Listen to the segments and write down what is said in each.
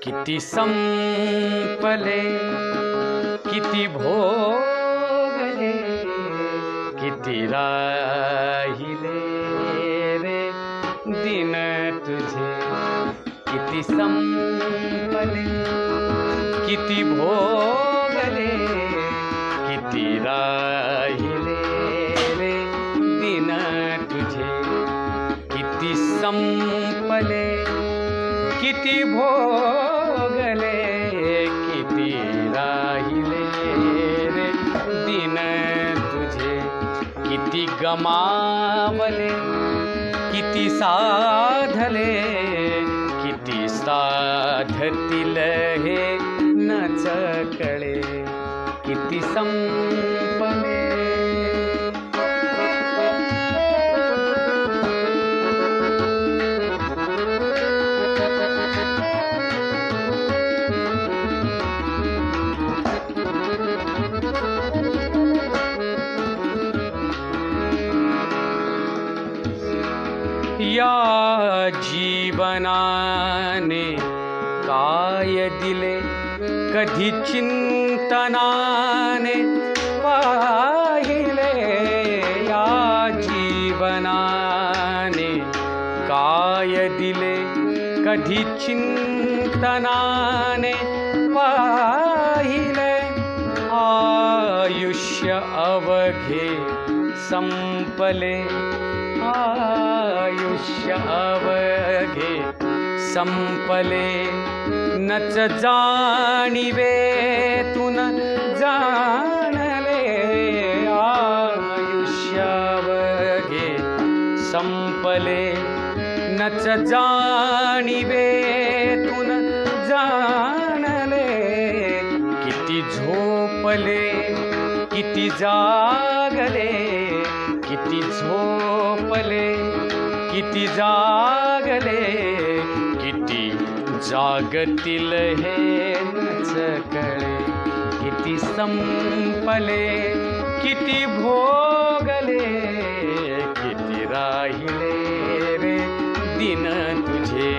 किती संपले किती भोगले किती राहिले रे दिन तुझे किती संपले किती भोगले किती राहिले रे दिन तुझे किती संपले किती भोगले किती राहिले रे दिन तुझे किती गमावले किती साधले किती साधतील हे नच कळे किती संपले या जीवनाने काय दिले कधी चिंतनाने पाहिले या जीवनाने काय दिले कधी चिंतनाने पाहिले आयुष्य अवघे संपले आयुष्य अवघे संपले नच जाणिवे तुन जाणले आयुष्य अवघे संपले नच जाणिवे तुन जाणले किती झोपले किती जागले किती झोपले किती जागले किती जागतील हे नच कळे किती संपले किती भोगले किती राहिले रे दिन तुझे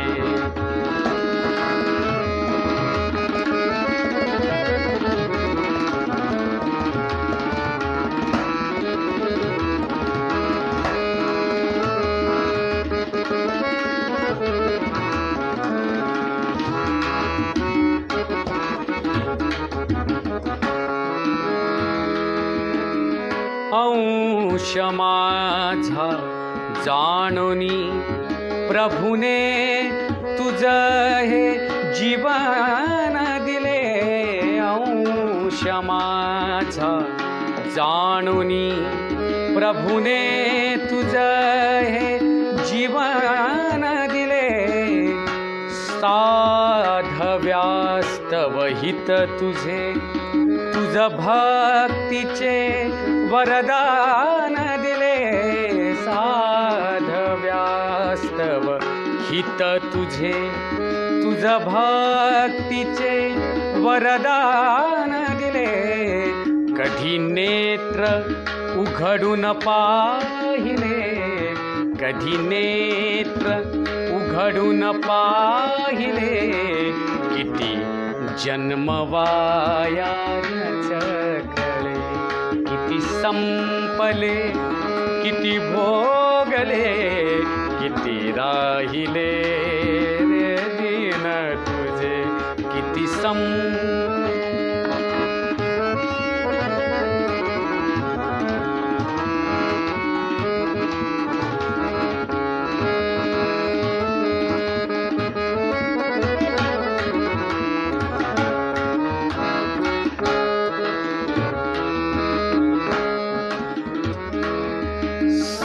अंश माझा जाणोनी प्रभुने तुझ हे जीवन दिले अंश माझा जाणोनी प्रभुने तुझ हे जीवन दिले साधव्यास्तव हित तुझे तुझ भक्तीचे वरदान दिले साधव्यास्तव हित तुझे तुझ भक्तीचे वरदान दिले कधी नेत्र उघडून पाहिले कधी नेत्र उघडून पाहिले किती जन्म वाया नच कळे किती संपले किती भोगले किती राहिले रे दिन तुझे किती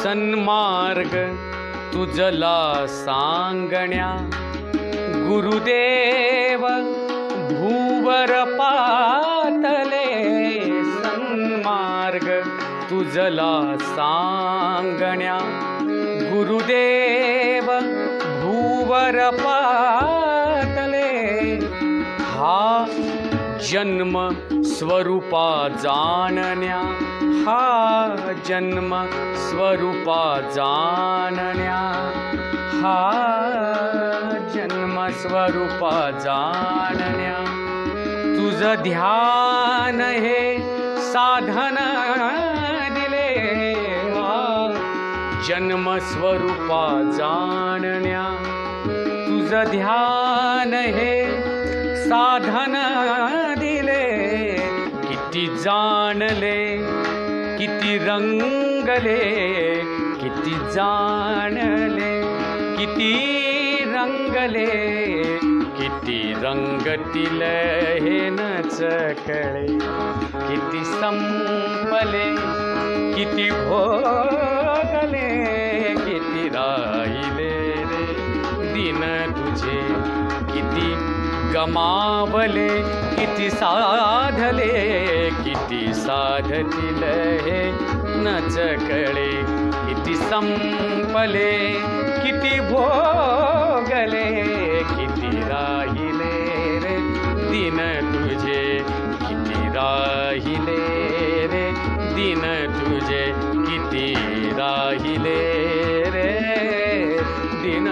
सन्मार्ग तुझला सांगण्या गुरुदेव भूवर पातले सन्मार्ग तुझला सांगण्या गुरुदेव भूवर पातले हा जन्म स्वरूपा जाणण्या हा जन्म स्वरूपा जाणण्या हा जन्म स्वरूपा जाणण्या तुझ ध्यान हे साधन दिले जन्म स्वरूपा जाणण्या तुझ ध्यान हे साधन दिले किती जाणले किती रंगले किती जाणले किती रंगले किती रंगतील हे नच कळे किती संपले किती भोगले किती राहिले रे दिन तुझे किती गमावले किती साधले किती साधतील हे नच कळे किती संपले किती भोगले किती राहिले रे दिन तुझे किती राहिले रे दिन तुझे किती राहिले रे दिन